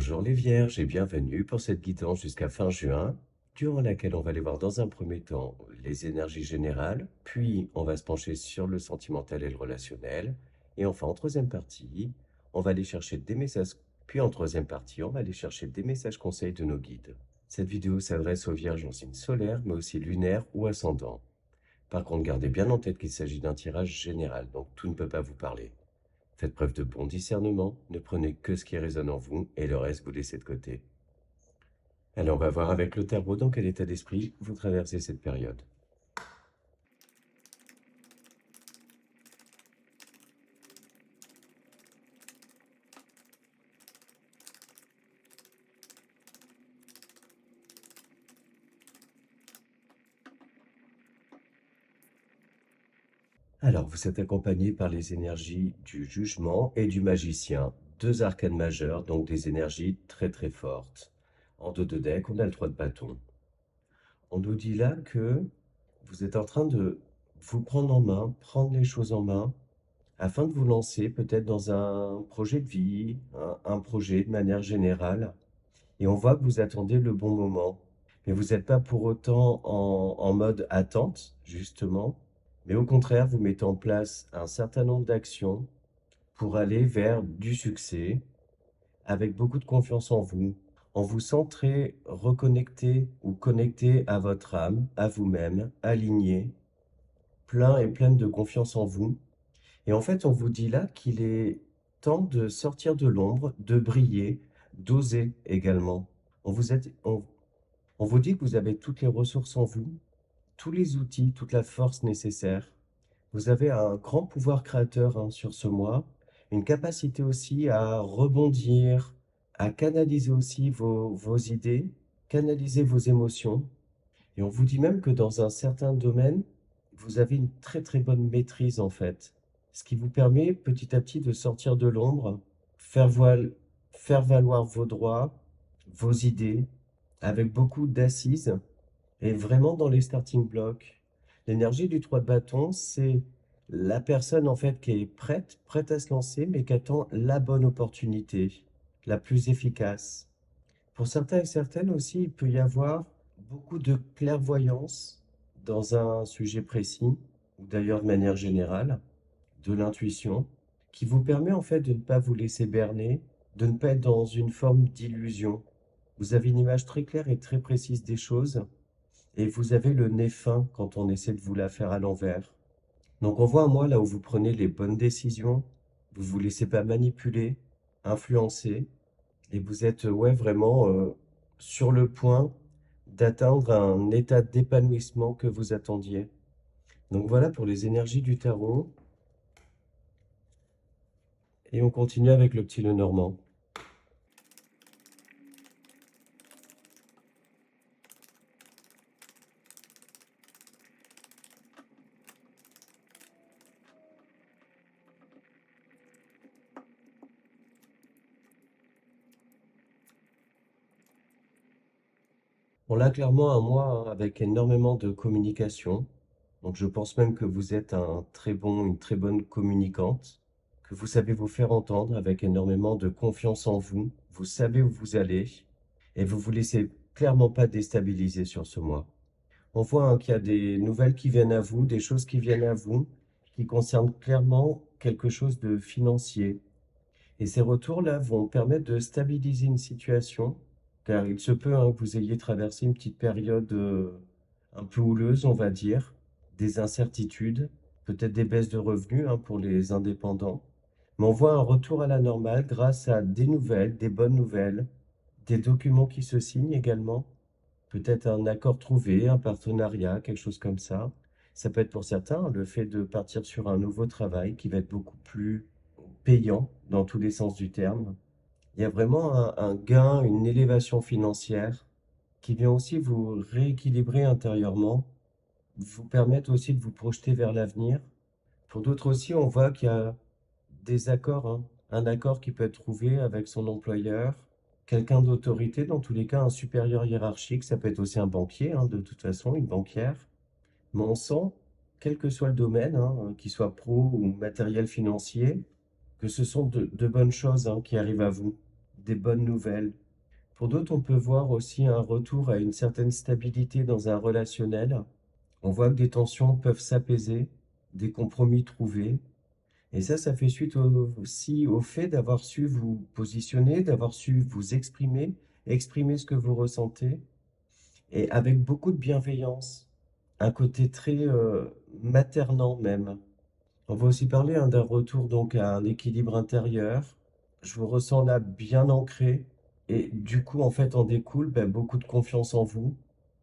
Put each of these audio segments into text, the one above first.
Bonjour les Vierges et bienvenue pour cette guidance jusqu'à fin juin, durant laquelle on va aller voir dans un premier temps les énergies générales, puis on va se pencher sur le sentimental et le relationnel, et enfin en troisième partie, on va aller chercher des messages, puis en troisième partie, on va aller chercher des messages conseils de nos guides. Cette vidéo s'adresse aux Vierges en signe solaire, mais aussi lunaire ou ascendant. Par contre, gardez bien en tête qu'il s'agit d'un tirage général, donc tout ne peut pas vous parler. Faites preuve de bon discernement, ne prenez que ce qui résonne en vous et le reste vous laissez de côté. Alors on va voir avec le tarot dans quel état d'esprit vous traversez cette période. Alors vous êtes accompagné par les énergies du jugement et du magicien, deux arcanes majeures, donc des énergies très très fortes. En dos de deck, on a le 3 de bâton. On nous dit là que vous êtes en train de vous prendre en main, prendre les choses en main, afin de vous lancer peut-être dans un projet de vie, un projet de manière générale. Et on voit que vous attendez le bon moment. Mais vous n'êtes pas pour autant en mode attente, justement, mais au contraire, vous mettez en place un certain nombre d'actions pour aller vers du succès avec beaucoup de confiance en vous, en vous centrez, reconnecté ou connecté à votre âme, à vous-même, aligné, plein et pleine de confiance en vous. Et en fait, on vous dit là qu'il est temps de sortir de l'ombre, de briller, d'oser également. On vous, on vous dit que vous avez toutes les ressources en vous, tous les outils, toute la force nécessaire. Vous avez un grand pouvoir créateur sur ce mois, une capacité aussi à rebondir, à canaliser aussi vos idées, canaliser vos émotions. Et on vous dit même que dans un certain domaine, vous avez une très très bonne maîtrise en fait. Ce qui vous permet petit à petit de sortir de l'ombre, faire, faire valoir vos droits, vos idées, avec beaucoup d'assises et vraiment dans les starting blocks. L'énergie du 3 de bâton, c'est la personne en fait qui est prête, prête à se lancer, mais qui attend la bonne opportunité, la plus efficace. Pour certains et certaines aussi, il peut y avoir beaucoup de clairvoyance dans un sujet précis, ou d'ailleurs de manière générale, de l'intuition, qui vous permet en fait de ne pas vous laisser berner, de ne pas être dans une forme d'illusion. Vous avez une image très claire et très précise des choses, et vous avez le nez fin quand on essaie de vous la faire à l'envers. Donc on voit un mois là où vous prenez les bonnes décisions, vous vous laissez pas manipuler, influencer, et vous êtes ouais, vraiment sur le point d'atteindre un état d'épanouissement que vous attendiez. Donc voilà pour les énergies du tarot. Et on continue avec le petit Lenormand. On a clairement un mois avec énormément de communication. Donc je pense même que vous êtes une très bonne communicante, que vous savez vous faire entendre avec énormément de confiance en vous. Vous savez où vous allez et vous vous laissez clairement pas déstabiliser sur ce mois. On voit qu'il y a des nouvelles qui viennent à vous, des choses qui viennent à vous, qui concernent clairement quelque chose de financier. Et ces retours-là vont permettre de stabiliser une situation, car il se peut que vous ayez traversé une petite période un peu houleuse, on va dire, des incertitudes, peut-être des baisses de revenus pour les indépendants. Mais on voit un retour à la normale grâce à des nouvelles, des bonnes nouvelles, des documents qui se signent également, peut-être un accord trouvé, un partenariat, quelque chose comme ça. Ça peut être pour certains le fait de partir sur un nouveau travail qui va être beaucoup plus payant dans tous les sens du terme. Il y a vraiment un gain, une élévation financière qui vient aussi vous rééquilibrer intérieurement, vous permettre aussi de vous projeter vers l'avenir. Pour d'autres aussi, on voit qu'il y a des accords, un accord qui peut être trouvé avec son employeur, quelqu'un d'autorité, dans tous les cas un supérieur hiérarchique, ça peut être aussi un banquier, de toute façon, une banquière. Mais on sent, quel que soit le domaine, qu'il soit pro ou matériel financier, que ce sont de bonnes choses qui arrivent à vous. des bonnes nouvelles. Pour d'autres, on peut voir aussi un retour à une certaine stabilité dans un relationnel. On voit que des tensions peuvent s'apaiser, des compromis trouvés. Et ça fait suite aussi au fait d'avoir su vous positionner, d'avoir su vous exprimer, exprimer ce que vous ressentez, et avec beaucoup de bienveillance, un côté très maternant même. On va aussi parler hein, d'un retour donc à un équilibre intérieur. Je vous ressens là bien ancré, et du coup en fait en découle ben, beaucoup de confiance en vous.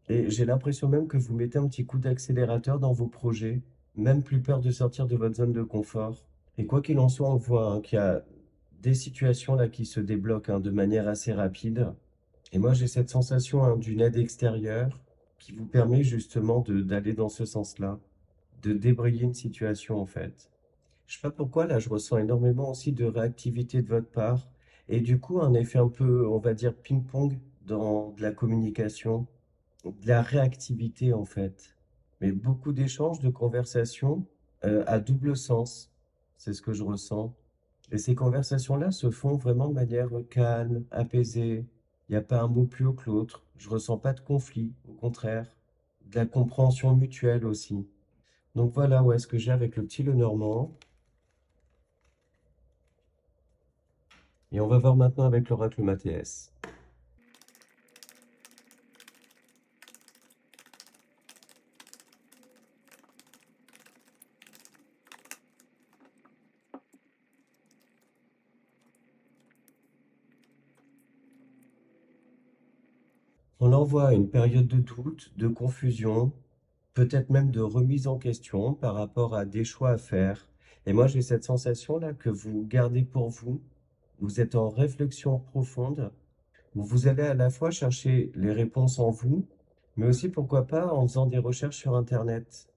Et j'ai l'impression même que vous mettez un petit coup d'accélérateur dans vos projets, même plus peur de sortir de votre zone de confort. Et quoi qu'il en soit, on voit hein, qu'il y a des situations là qui se débloquent hein, de manière assez rapide. Et moi, j'ai cette sensation hein, d'une aide extérieure qui vous permet justement d'aller dans ce sens-là, de débrayer une situation en fait. Je sais pas pourquoi, là, je ressens énormément aussi de réactivité de votre part. Et du coup, un effet un peu, on va dire, ping-pong dans de la communication, de la réactivité en fait. Mais beaucoup d'échanges, de conversations à double sens. C'est ce que je ressens. Et ces conversations-là se font vraiment de manière calme, apaisée. Il n'y a pas un mot plus haut que l'autre. Je ressens pas de conflit, au contraire. De la compréhension mutuelle aussi. Donc voilà où est-ce que j'ai avec le petit Lenormand. Et on va voir maintenant avec l'oracle Mathias. On l'envoie à une période de doute, de confusion, peut-être même de remise en question par rapport à des choix à faire. Et moi, j'ai cette sensation-là que vous gardez pour vous. Vous êtes en réflexion profonde. Vous allez à la fois chercher les réponses en vous, mais aussi, pourquoi pas, en faisant des recherches sur Internet.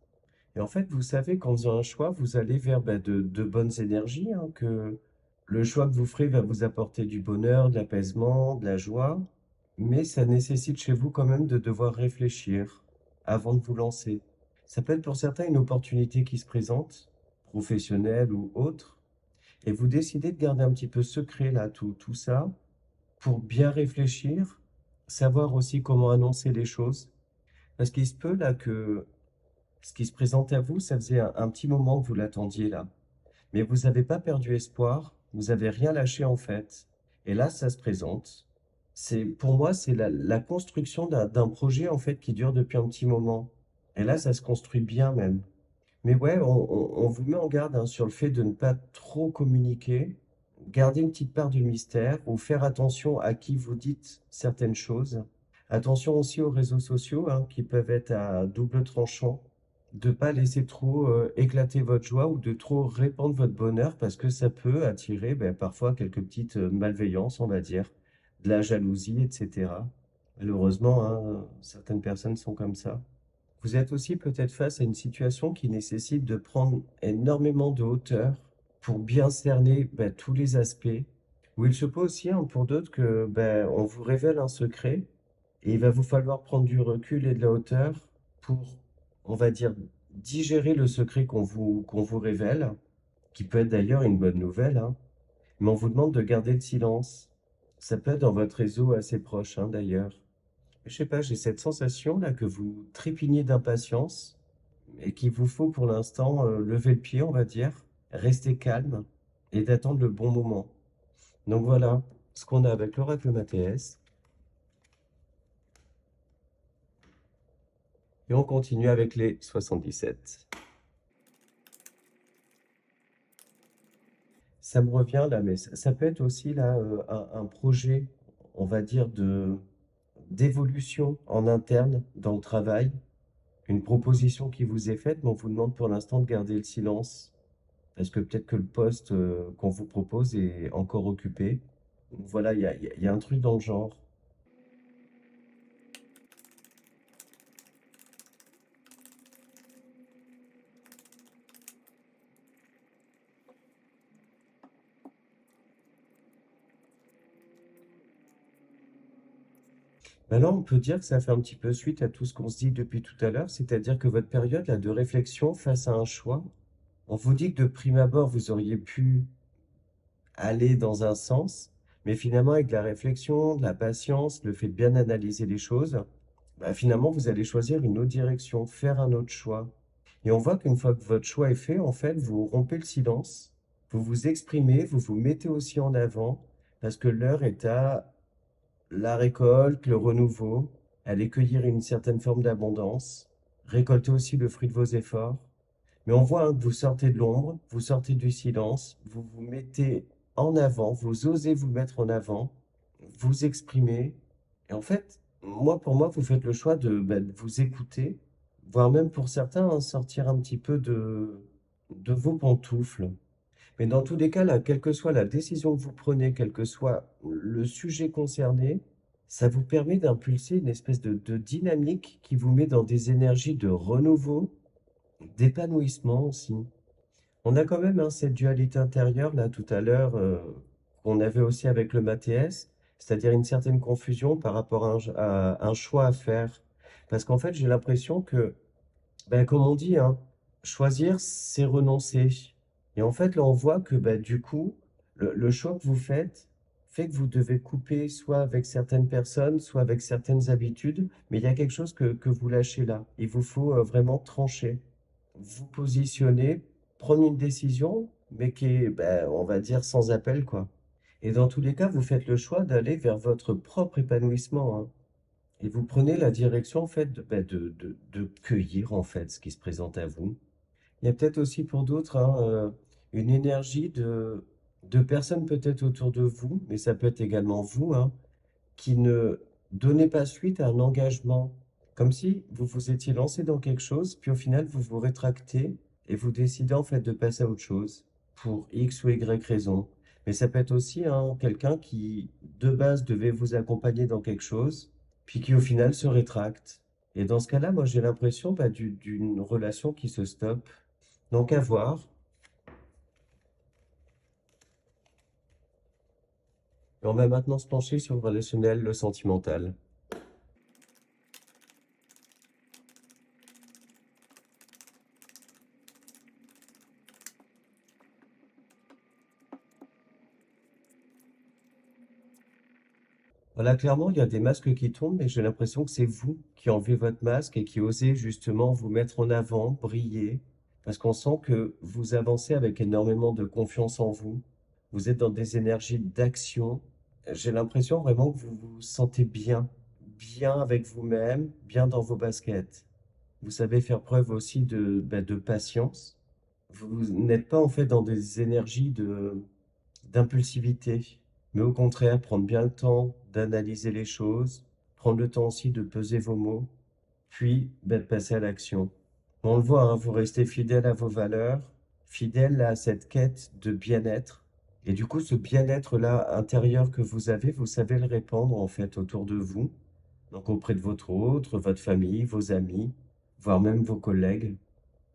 Et en fait, vous savez qu'en faisant un choix, vous allez vers de bonnes énergies, hein, que le choix que vous ferez va vous apporter du bonheur, de l'apaisement, de la joie, mais ça nécessite chez vous quand même de devoir réfléchir avant de vous lancer. Ça peut être pour certains une opportunité qui se présente, professionnelle ou autre, et vous décidez de garder un petit peu secret là tout ça pour bien réfléchir, savoir aussi comment annoncer les choses. Parce qu'il se peut là que ce qui se présente à vous, ça faisait un petit moment que vous l'attendiez là. Mais vous n'avez pas perdu espoir, vous n'avez rien lâché en fait. Et là, ça se présente. Pour moi, c'est la construction d'un projet en fait qui dure depuis un petit moment. Et là, ça se construit bien même. Mais ouais, on vous met en garde hein, sur le fait de ne pas trop communiquer, garder une petite part de mystère ou faire attention à qui vous dites certaines choses. Attention aussi aux réseaux sociaux hein, qui peuvent être à double tranchant. De pas laisser trop éclater votre joie ou de trop répandre votre bonheur parce que ça peut attirer ben, parfois quelques petites malveillances, on va dire, de la jalousie, etc. Malheureusement, hein, certaines personnes sont comme ça. Vous êtes aussi peut-être face à une situation qui nécessite de prendre énormément de hauteur pour bien cerner ben, tous les aspects. Où il se peut aussi hein, pour d'autres que ben, on vous révèle un secret et il va vous falloir prendre du recul et de la hauteur pour, on va dire, digérer le secret qu'on vous révèle, qui peut être d'ailleurs une bonne nouvelle, hein, mais on vous demande de garder le silence. Ça peut être dans votre réseau assez proche, hein, d'ailleurs. Je sais pas, j'ai cette sensation là que vous trépignez d'impatience et qu'il vous faut pour l'instant lever le pied, on va dire, rester calme et d'attendre le bon moment. Donc voilà ce qu'on a avec l'oracle Mathias. Et on continue avec les 77. Ça me revient là, mais ça peut être aussi là un projet, on va dire, d'évolution en interne dans le travail, une proposition qui vous est faite, mais on vous demande pour l'instant de garder le silence, parce que peut-être que le poste qu'on vous propose est encore occupé. Donc voilà, il y a un truc dans le genre. Maintenant, on peut dire que ça fait un petit peu suite à tout ce qu'on se dit depuis tout à l'heure, c'est-à-dire que votre période là, de réflexion face à un choix, on vous dit que de prime abord, vous auriez pu aller dans un sens, Mais finalement, avec de la réflexion, de la patience, le fait de bien analyser les choses, bah, finalement, vous allez choisir une autre direction, faire un autre choix. Et on voit qu'une fois que votre choix est fait, en fait, vous rompez le silence, vous vous exprimez, vous vous mettez aussi en avant, parce que l'heure est à la récolte, le renouveau, aller cueillir une certaine forme d'abondance, récolter aussi le fruit de vos efforts. Mais on voit hein, que vous sortez de l'ombre, vous sortez du silence, vous vous mettez en avant, vous osez vous mettre en avant, vous exprimer. Et en fait, pour moi, vous faites le choix de vous écouter, voire même pour certains, hein, sortir un petit peu de vos pantoufles. Mais dans tous les cas, là, quelle que soit la décision que vous prenez, quel que soit le sujet concerné, ça vous permet d'impulser une espèce de dynamique qui vous met dans des énergies de renouveau, d'épanouissement aussi. On a quand même hein, cette dualité intérieure, là, tout à l'heure, qu'on avait aussi avec le Mathias, c'est-à-dire une certaine confusion par rapport à un choix à faire. Parce qu'en fait, j'ai l'impression que ben, comme on dit, hein, choisir, c'est renoncer. Et en fait, là, on voit que ben, du coup, le choix que vous faites fait que vous devez couper soit avec certaines personnes, soit avec certaines habitudes, mais il y a quelque chose que vous lâchez là. Il vous faut vraiment trancher, vous positionner, prendre une décision, mais qui est, ben, on va dire, sans appel, quoi. Et dans tous les cas, vous faites le choix d'aller vers votre propre épanouissement, hein. Et vous prenez la direction en fait de cueillir en fait ce qui se présente à vous. Il y a peut-être aussi pour d'autres hein, une énergie de personnes peut-être autour de vous, mais ça peut être également vous, hein, qui ne donnez pas suite à un engagement. Comme si vous vous étiez lancé dans quelque chose, puis au final vous vous rétractez et vous décidez en fait de passer à autre chose pour X ou Y raison. Mais ça peut être aussi hein, quelqu'un qui de base devait vous accompagner dans quelque chose, puis qui au final se rétracte. Et dans ce cas-là, moi j'ai l'impression bah, d'une relation qui se stoppe. Donc à voir. Et on va maintenant se pencher sur le relationnel, le sentimental. Voilà, clairement, il y a des masques qui tombent, mais j'ai l'impression que c'est vous qui enlevez votre masque et qui osez justement vous mettre en avant, briller, parce qu'on sent que vous avancez avec énormément de confiance en vous. Vous êtes dans des énergies d'action. J'ai l'impression vraiment que vous vous sentez bien, bien avec vous-même, bien dans vos baskets. Vous savez faire preuve aussi de patience. Vous n'êtes pas en fait dans des énergies d'impulsivité, mais au contraire, prendre bien le temps d'analyser les choses, prendre le temps aussi de peser vos mots, puis de passer à l'action. On le voit, hein, vous restez fidèle à vos valeurs, fidèle à cette quête de bien-être. Et du coup, ce bien-être-là intérieur que vous savez le répandre en fait autour de vous, donc auprès de votre famille, vos amis, voire même vos collègues.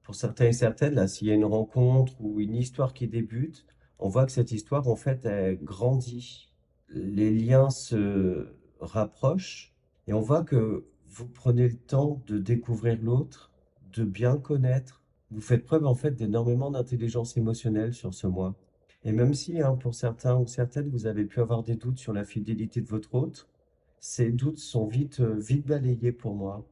Pour certains et certaines, là, s'il y a une rencontre ou une histoire qui débute, on voit que cette histoire, en fait, elle grandit. Les liens se rapprochent et on voit que vous prenez le temps de découvrir l'autre, de bien connaître. Vous faites preuve, en fait, d'énormément d'intelligence émotionnelle sur ce mois. Et même si, hein, pour certains ou certaines, vous avez pu avoir des doutes sur la fidélité de votre hôte, ces doutes sont vite balayés pour moi.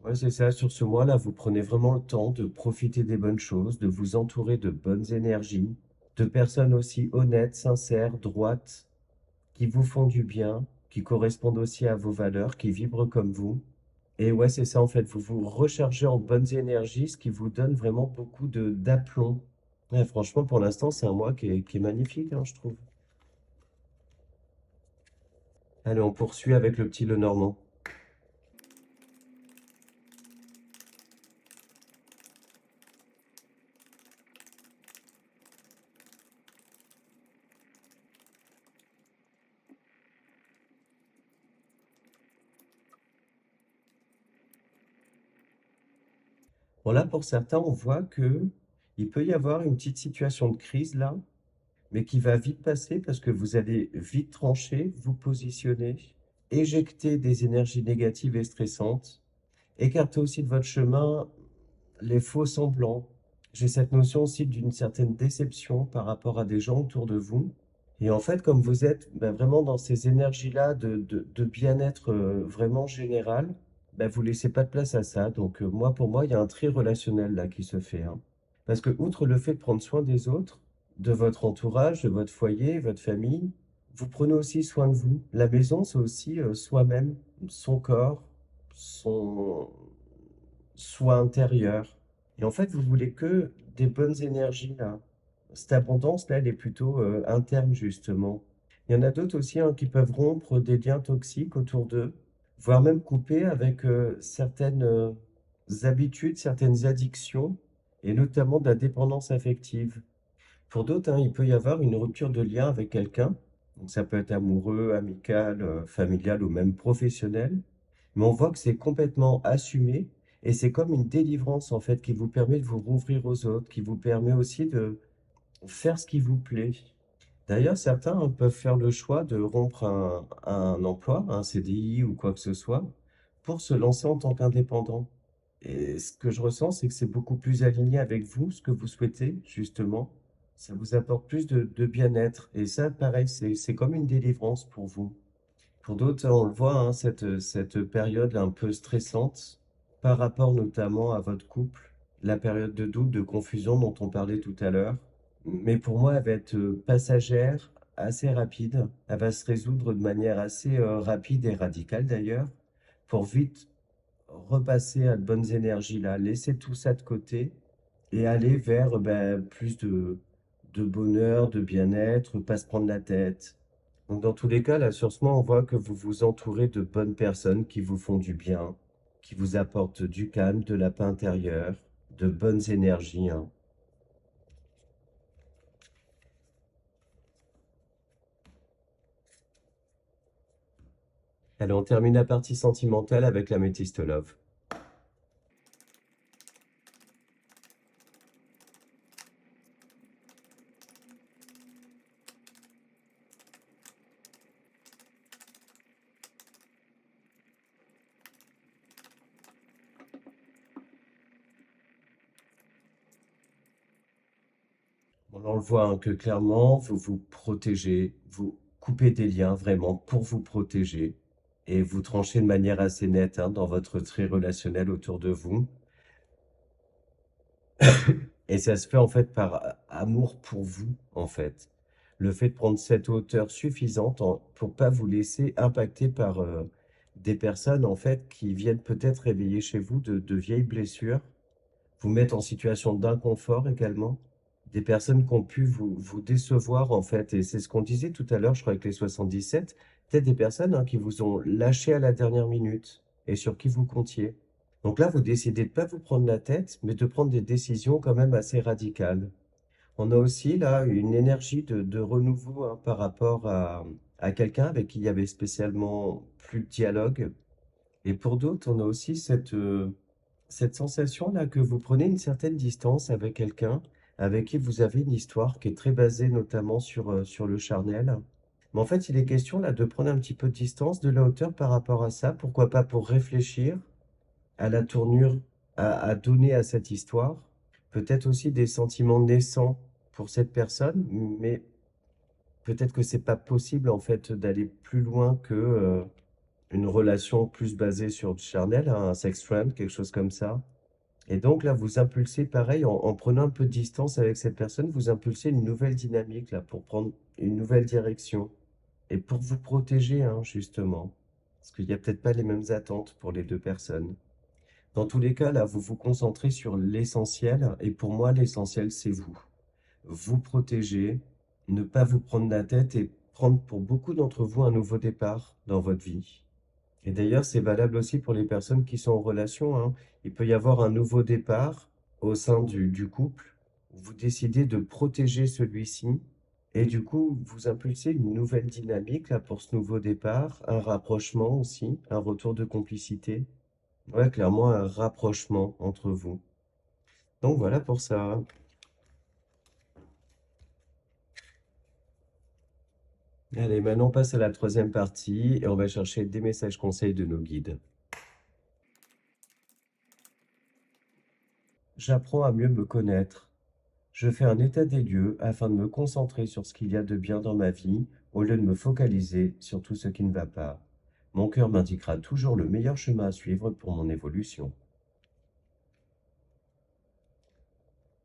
Ouais, c'est ça. Sur ce mois-là, vous prenez vraiment le temps de profiter des bonnes choses, de vous entourer de bonnes énergies, de personnes aussi honnêtes, sincères, droites, qui vous font du bien, qui correspondent aussi à vos valeurs, qui vibrent comme vous. Et ouais, c'est ça en fait. Vous vous rechargez en bonnes énergies, ce qui vous donne vraiment beaucoup de d'aplomb. Ouais, franchement, pour l'instant, c'est un mois qui est magnifique, hein, je trouve. Allez, on poursuit avec le petit Lenormand. Bon, là, pour certains, on voit que il peut y avoir une petite situation de crise là, mais qui va vite passer parce que vous allez vite trancher, vous positionner, éjecter des énergies négatives et stressantes, écarter aussi de votre chemin les faux semblants. J'ai cette notion aussi d'une certaine déception par rapport à des gens autour de vous. Et en fait, comme vous êtes vraiment dans ces énergies-là de bien-être vraiment général, vous laissez pas de place à ça. Donc moi, pour moi, il y a un tri relationnel là qui se fait, hein. Parce que outre le fait de prendre soin des autres, de votre entourage, de votre foyer, votre famille, vous prenez aussi soin de vous. La maison, c'est aussi soi-même, son corps, son soi intérieur. Et en fait, vous voulez que des bonnes énergies là. Cette abondance-là, elle est plutôt interne, justement. Il y en a d'autres aussi hein, qui peuvent rompre des liens toxiques autour d'eux, voire même couper avec certaines habitudes, certaines addictions, et notamment de la dépendance affective. Pour d'autres, hein, il peut y avoir une rupture de lien avec quelqu'un. Donc ça peut être amoureux, amical, familial ou même professionnel. Mais on voit que c'est complètement assumé et c'est comme une délivrance en fait qui vous permet de vous rouvrir aux autres, qui vous permet aussi de faire ce qui vous plaît. D'ailleurs, certains hein, peuvent faire le choix de rompre un emploi, un CDI ou quoi que ce soit, pour se lancer en tant qu'indépendant. Et ce que je ressens, c'est que c'est beaucoup plus aligné avec vous, ce que vous souhaitez, justement. Ça vous apporte plus de bien-être. Et ça, pareil, c'est comme une délivrance pour vous. Pour d'autres, on le voit, hein, cette période un peu stressante par rapport notamment à votre couple, la période de doute, de confusion dont on parlait tout à l'heure. Mais pour moi, elle va être passagère, assez rapide. Elle va se résoudre de manière assez rapide et radicale d'ailleurs, pour vite repasser à de bonnes énergies là, laisser tout ça de côté et aller vers plus de bonheur, de bien-être, pas se prendre la tête. Donc dans tous les cas, là, sur ce moment, on voit que vous vous entourez de bonnes personnes qui vous font du bien, qui vous apportent du calme, de la paix intérieure, de bonnes énergies, hein. Allez, on termine la partie sentimentale avec la métiste love. Bon, on le voit hein, que clairement, vous vous protégez, vous coupez des liens vraiment pour vous protéger et vous tranchez de manière assez nette hein, dans votre trait relationnel autour de vous. Et ça se fait en fait par amour pour vous, en fait. Le fait de prendre cette hauteur suffisante pour pas vous laisser impacter par des personnes en fait qui viennent peut-être réveiller chez vous de vieilles blessures, vous mettre en situation d'inconfort également. Des personnes qui ont pu vous décevoir en fait. Et c'est ce qu'on disait tout à l'heure, je crois, avec les 77. Peut-être des personnes hein, qui vous ont lâché à la dernière minute et sur qui vous comptiez. Donc là, vous décidez de pas vous prendre la tête, mais de prendre des décisions quand même assez radicales. On a aussi là une énergie de renouveau hein, par rapport à quelqu'un avec qui il y avait spécialement plus de dialogue. Et pour d'autres, on a aussi cette sensation-là que vous prenez une certaine distance avec quelqu'un avec qui vous avez une histoire qui est très basée notamment sur le charnel. Mais en fait, il est question là de prendre un petit peu de distance, de la hauteur par rapport à ça. Pourquoi pas pour réfléchir à la tournure à donner à cette histoire. Peut-être aussi des sentiments naissants pour cette personne, mais peut-être que c'est pas possible en fait d'aller plus loin que une relation plus basée sur du charnel, hein, un sex friend, quelque chose comme ça. Et donc là, vous impulsez pareil, en prenant un peu de distance avec cette personne, vous impulsez une nouvelle dynamique là pour prendre une nouvelle direction et pour vous protéger, hein, justement. Parce qu'il n'y a peut-être pas les mêmes attentes pour les deux personnes. Dans tous les cas, là, vous vous concentrez sur l'essentiel, et pour moi, l'essentiel, c'est vous. Vous protéger, ne pas vous prendre la tête et prendre pour beaucoup d'entre vous un nouveau départ dans votre vie. Et d'ailleurs, c'est valable aussi pour les personnes qui sont en relation, hein. Il peut y avoir un nouveau départ au sein du couple. Vous décidez de protéger celui-ci, et du coup, vous impulsez une nouvelle dynamique là pour ce nouveau départ, un rapprochement aussi, un retour de complicité. Ouais, clairement un rapprochement entre vous. Donc voilà pour ça. Allez, maintenant on passe à la troisième partie et on va chercher des messages conseils de nos guides. J'apprends à mieux me connaître. Je fais un état des lieux afin de me concentrer sur ce qu'il y a de bien dans ma vie, au lieu de me focaliser sur tout ce qui ne va pas. Mon cœur m'indiquera toujours le meilleur chemin à suivre pour mon évolution.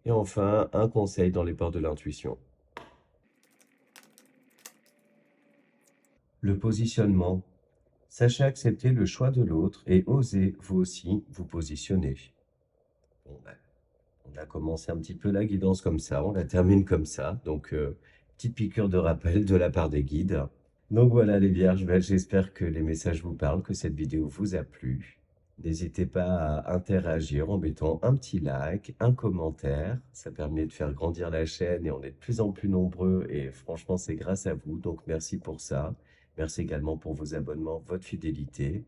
Et enfin, un conseil dans les ports de l'intuition. Le positionnement. Sachez accepter le choix de l'autre et osez, vous aussi, vous positionner. Bon, ben, on a commencé un petit peu la guidance comme ça, on la termine comme ça. Donc, petite piqûre de rappel de la part des guides. Donc voilà les vierges, ben, j'espère que les messages vous parlent, que cette vidéo vous a plu. N'hésitez pas à interagir en mettant un petit like, un commentaire. Ça permet de faire grandir la chaîne et on est de plus en plus nombreux et franchement c'est grâce à vous. Donc merci pour ça. Merci également pour vos abonnements, votre fidélité.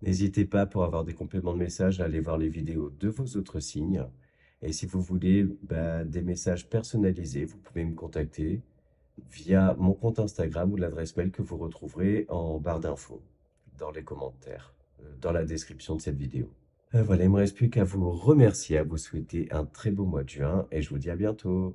N'hésitez pas pour avoir des compléments de messages à aller voir les vidéos de vos autres signes. Et si vous voulez des messages personnalisés, vous pouvez me contacter via mon compte Instagram ou l'adresse mail que vous retrouverez en barre d'infos, dans les commentaires, dans la description de cette vidéo. Voilà, il ne me reste plus qu'à vous remercier, à vous souhaiter un très beau mois de juin et je vous dis à bientôt.